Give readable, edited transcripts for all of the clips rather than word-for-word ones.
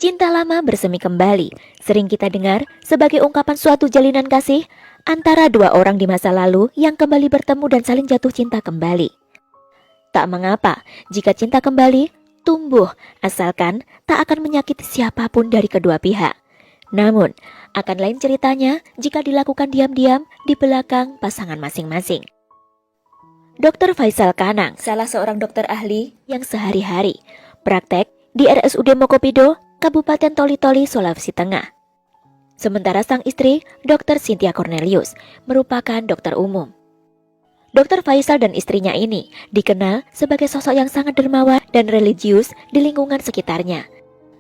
Cinta lama bersemi kembali, sering kita dengar sebagai ungkapan suatu jalinan kasih antara dua orang di masa lalu yang kembali bertemu dan saling jatuh cinta kembali. Tak mengapa jika cinta kembali tumbuh, asalkan tak akan menyakiti siapapun dari kedua pihak. Namun, akan lain ceritanya jika dilakukan diam-diam di belakang pasangan masing-masing. Dr. Faisal Kanang, salah seorang dokter ahli yang sehari-hari praktek di RSUD Mokopido, Kabupaten Toli-Toli, Sulawesi Tengah. Sementara sang istri, Dr. Cynthia Cornelius, merupakan dokter umum. Dr. Faisal dan istrinya ini dikenal sebagai sosok yang sangat dermawan dan religius di lingkungan sekitarnya.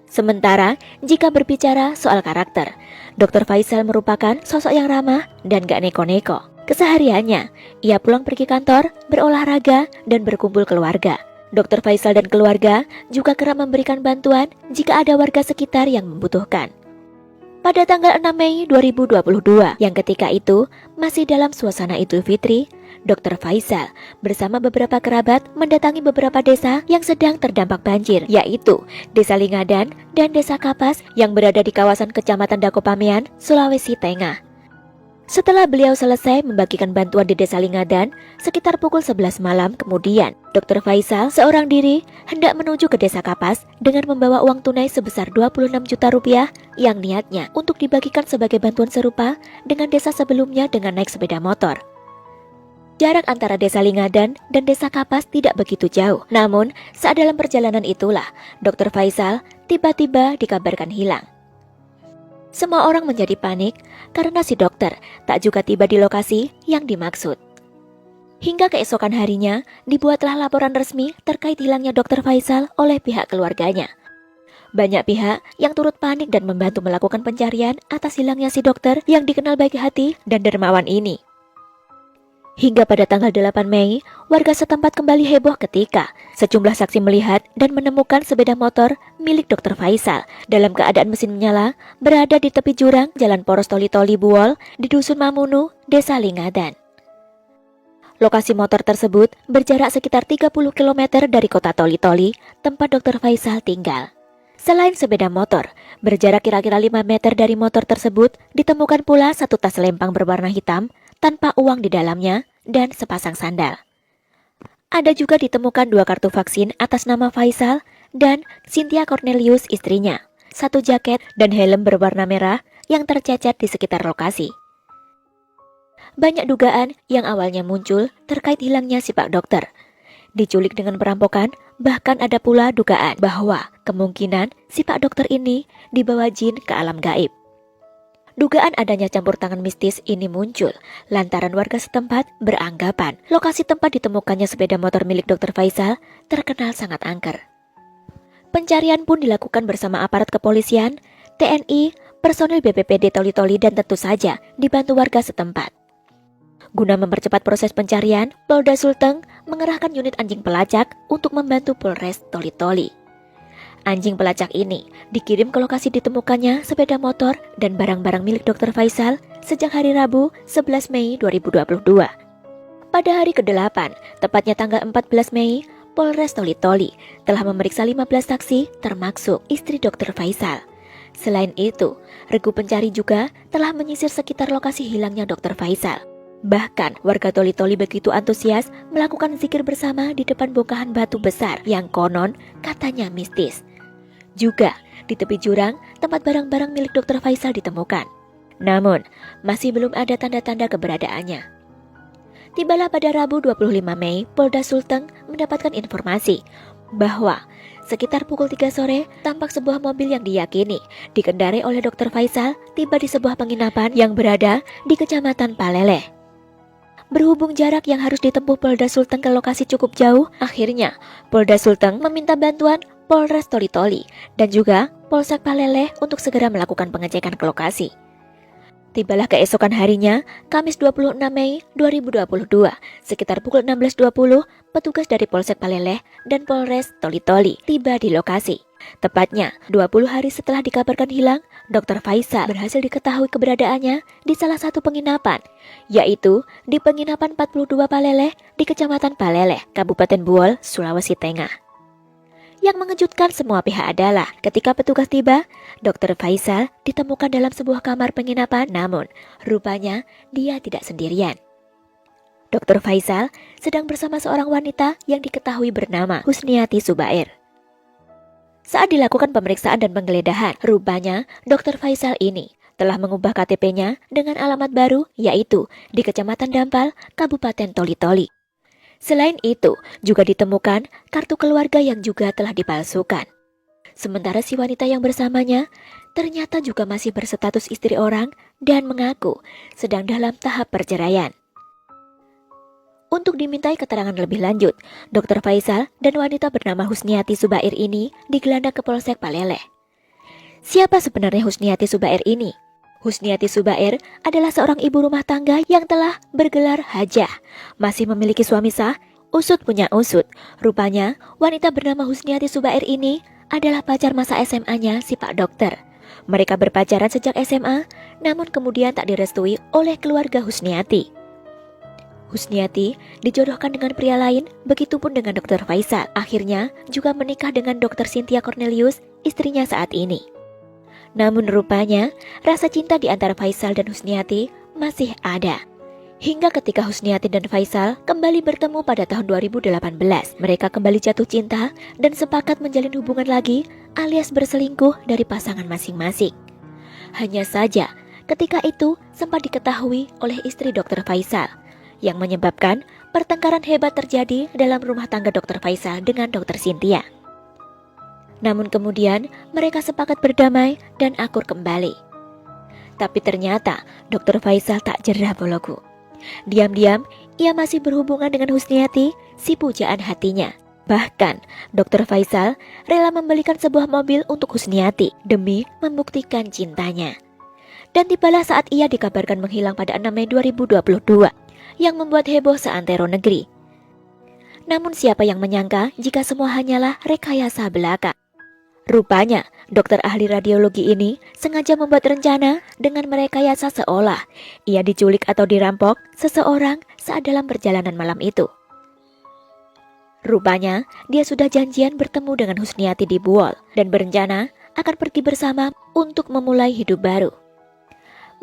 Sementara jika berbicara soal karakter, Dr. Faisal merupakan sosok yang ramah dan gak neko-neko. Kesehariannya, ia pulang pergi kantor, berolahraga, dan berkumpul keluarga. Dr. Faisal dan keluarga juga kerap memberikan bantuan jika ada warga sekitar yang membutuhkan. Pada tanggal 6 Mei 2022, yang ketika itu masih dalam suasana Idul Fitri, Dr. Faisal bersama beberapa kerabat mendatangi beberapa desa yang sedang terdampak banjir, yaitu Desa Lingadan dan Desa Kapas yang berada di kawasan Kecamatan Dakopamean, Sulawesi Tengah. Setelah beliau selesai membagikan bantuan di Desa Lingadan, sekitar pukul 11 malam kemudian, Dr. Faisal seorang diri hendak menuju ke Desa Kapas dengan membawa uang tunai sebesar 26 juta rupiah yang niatnya untuk dibagikan sebagai bantuan serupa dengan desa sebelumnya dengan naik sepeda motor. Jarak antara Desa Lingadan dan Desa Kapas tidak begitu jauh. Namun, saat dalam perjalanan itulah, Dr. Faisal tiba-tiba dikabarkan hilang. Semua orang menjadi panik karena si dokter tak juga tiba di lokasi yang dimaksud. Hingga keesokan harinya, dibuatlah laporan resmi terkait hilangnya Dr. Faisal oleh pihak keluarganya. Banyak pihak yang turut panik dan membantu melakukan pencarian atas hilangnya si dokter yang dikenal baik hati dan dermawan ini. Hingga pada tanggal 8 Mei, warga setempat kembali heboh ketika sejumlah saksi melihat dan menemukan sepeda motor milik Dr. Faisal dalam keadaan mesin menyala berada di tepi jurang Jalan Poros Toli-Toli Buol di Dusun Mamunu, Desa Lingadan. Lokasi motor tersebut berjarak sekitar 30 km dari kota Toli-Toli, tempat Dr. Faisal tinggal. Selain sepeda motor, berjarak kira-kira 5 meter dari motor tersebut ditemukan pula satu tas lempang berwarna hitam tanpa uang di dalamnya, dan sepasang sandal. Ada juga ditemukan 2 kartu vaksin atas nama Faisal dan Cynthia Cornelius istrinya, 1 jaket dan helm berwarna merah yang tercecer di sekitar lokasi. Banyak dugaan yang awalnya muncul terkait hilangnya si Pak Dokter. Diculik dengan perampokan, bahkan ada pula dugaan bahwa kemungkinan si Pak Dokter ini dibawa jin ke alam gaib. Dugaan adanya campur tangan mistis ini muncul lantaran warga setempat beranggapan lokasi tempat ditemukannya sepeda motor milik Dr. Faisal terkenal sangat angker. Pencarian pun dilakukan bersama aparat kepolisian, TNI, personil BPBD Toli-Toli dan tentu saja dibantu warga setempat. Guna mempercepat proses pencarian, Polda Sulteng mengerahkan unit anjing pelacak untuk membantu Polres Toli-Toli. Anjing pelacak ini dikirim ke lokasi ditemukannya sepeda motor dan barang-barang milik Dr. Faisal sejak hari Rabu 11 Mei 2022. Pada hari ke-8, tepatnya tanggal 14 Mei, Polres Toli-Toli telah memeriksa 15 saksi termasuk istri Dr. Faisal. Selain itu, regu pencari juga telah menyisir sekitar lokasi hilangnya Dr. Faisal. Bahkan, warga Toli-Toli begitu antusias melakukan zikir bersama di depan bongkahan batu besar yang konon katanya mistis. Juga di tepi jurang tempat barang-barang milik Dr. Faisal ditemukan. Namun, masih belum ada tanda-tanda keberadaannya. Tibalah pada Rabu 25 Mei, Polda Sulteng mendapatkan informasi bahwa sekitar pukul 3 sore tampak sebuah mobil yang diyakini dikendarai oleh Dr. Faisal tiba di sebuah penginapan yang berada di Kecamatan Paleleh. Berhubung jarak yang harus ditempuh Polda Sulteng ke lokasi cukup jauh, akhirnya Polda Sulteng meminta bantuan Polres Toli-Toli dan juga Polsek Paleleh untuk segera melakukan pengecekan ke lokasi. Tibalah keesokan harinya, Kamis 26 Mei 2022, sekitar pukul 16.20, petugas dari Polsek Paleleh dan Polres Toli-Toli tiba di lokasi. Tepatnya 20 hari setelah dikabarkan hilang, Dr. Faisal berhasil diketahui keberadaannya di salah satu penginapan, yaitu di Penginapan 42 Paleleh di Kecamatan Paleleh, Kabupaten Buol, Sulawesi Tengah. Yang mengejutkan semua pihak adalah ketika petugas tiba, Dr. Faisal ditemukan dalam sebuah kamar penginapan, namun rupanya dia tidak sendirian. Dr. Faisal sedang bersama seorang wanita yang diketahui bernama Husniati Subair. Saat dilakukan pemeriksaan dan penggeledahan, rupanya Dr. Faisal ini telah mengubah KTP-nya dengan alamat baru, yaitu di Kecamatan Dampal, Kabupaten Toli-Toli. Selain itu, juga ditemukan kartu keluarga yang juga telah dipalsukan. Sementara si wanita yang bersamanya ternyata juga masih berstatus istri orang dan mengaku sedang dalam tahap perceraian. Untuk dimintai keterangan lebih lanjut, Dr. Faisal dan wanita bernama Husniati Subair ini digelandang ke Polsek Paleleh. Siapa sebenarnya Husniati Subair ini? Husniati Subair adalah seorang ibu rumah tangga yang telah bergelar hajah, masih memiliki suami sah. Usut punya usut, rupanya wanita bernama Husniati Subair ini adalah pacar masa SMA-nya si Pak Dokter. Mereka berpacaran sejak SMA, namun kemudian tak direstui oleh keluarga Husniati. Husniati dijodohkan dengan pria lain, begitupun dengan Dr. Faisal. Akhirnya juga menikah dengan Dr. Cynthia Cornelius, istrinya saat ini. Namun rupanya, rasa cinta di antara Faisal dan Husniati masih ada. Hingga ketika Husniati dan Faisal kembali bertemu pada tahun 2018, mereka kembali jatuh cinta dan sepakat menjalin hubungan lagi alias berselingkuh dari pasangan masing-masing. Hanya saja, ketika itu sempat diketahui oleh istri Dr. Faisal, yang menyebabkan pertengkaran hebat terjadi dalam rumah tangga Dr. Faisal dengan Dr. Cynthia. Namun kemudian mereka sepakat berdamai dan akur kembali. Tapi ternyata Dr. Faisal tak jerah boloku. Diam-diam ia masih berhubungan dengan Husniati, si pujaan hatinya. Bahkan Dr. Faisal rela membelikan sebuah mobil untuk Husniati demi membuktikan cintanya. Dan tibalah saat ia dikabarkan menghilang pada 6 Mei 2022 yang membuat heboh seantero negeri. Namun siapa yang menyangka jika semua hanyalah rekayasa belaka. Rupanya, dokter ahli radiologi ini sengaja membuat rencana dengan merekayasa seolah ia diculik atau dirampok seseorang saat dalam perjalanan malam itu. Rupanya, dia sudah janjian bertemu dengan Husniati di Buol dan berencana akan pergi bersama untuk memulai hidup baru.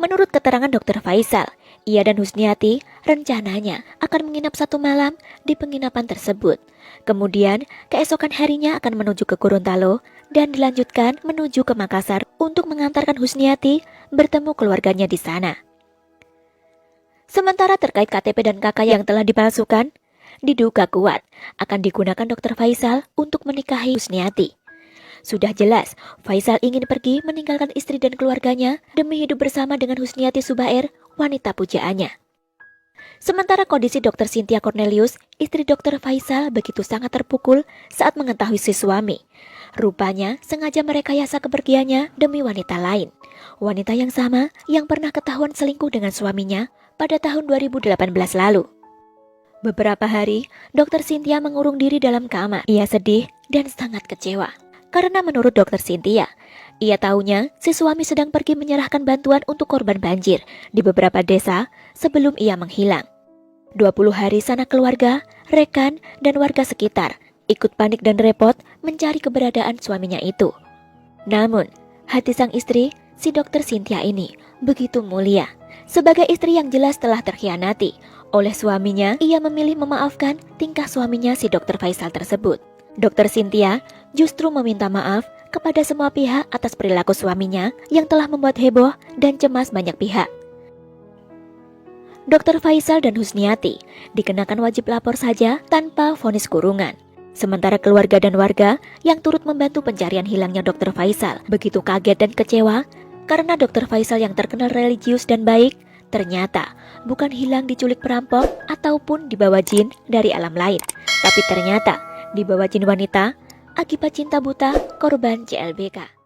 Menurut keterangan Dr. Faisal, ia dan Husniati rencananya akan menginap 1 malam di penginapan tersebut. Kemudian, keesokan harinya akan menuju ke Gorontalo dan dilanjutkan menuju ke Makassar untuk mengantarkan Husniati bertemu keluarganya di sana. Sementara terkait KTP dan KK yang telah dipalsukan, diduga kuat akan digunakan Dr. Faisal untuk menikahi Husniati. Sudah jelas, Faisal ingin pergi meninggalkan istri dan keluarganya demi hidup bersama dengan Husniati Subair, wanita pujaannya. Sementara kondisi Dr. Cynthia Cornelius, istri Dr. Faisal begitu sangat terpukul saat mengetahui si suami. Rupanya sengaja merekayasa kepergiannya demi wanita lain. Wanita yang sama yang pernah ketahuan selingkuh dengan suaminya pada tahun 2018 lalu. Beberapa hari, Dr. Cynthia mengurung diri dalam kamar. Ia sedih dan sangat kecewa. Karena menurut Dr. Cynthia, ia tahunya si suami sedang pergi menyerahkan bantuan untuk korban banjir di beberapa desa sebelum ia menghilang. 20 hari sanak keluarga, rekan, dan warga sekitar ikut panik dan repot mencari keberadaan suaminya itu. Namun, hati sang istri, si Dr. Cynthia ini, begitu mulia. Sebagai istri yang jelas telah terkhianati oleh suaminya, ia memilih memaafkan tingkah suaminya si Dr. Faisal tersebut. Dr. Cynthia justru meminta maaf kepada semua pihak atas perilaku suaminya yang telah membuat heboh dan cemas banyak pihak. Dr. Faisal dan Husniati dikenakan wajib lapor saja tanpa vonis kurungan. Sementara keluarga dan warga yang turut membantu pencarian hilangnya Dr. Faisal begitu kaget dan kecewa karena Dr. Faisal yang terkenal religius dan baik ternyata bukan hilang diculik perampok ataupun dibawa jin dari alam lain, tapi ternyata dibawa jin wanita akibat cinta buta korban CLBK.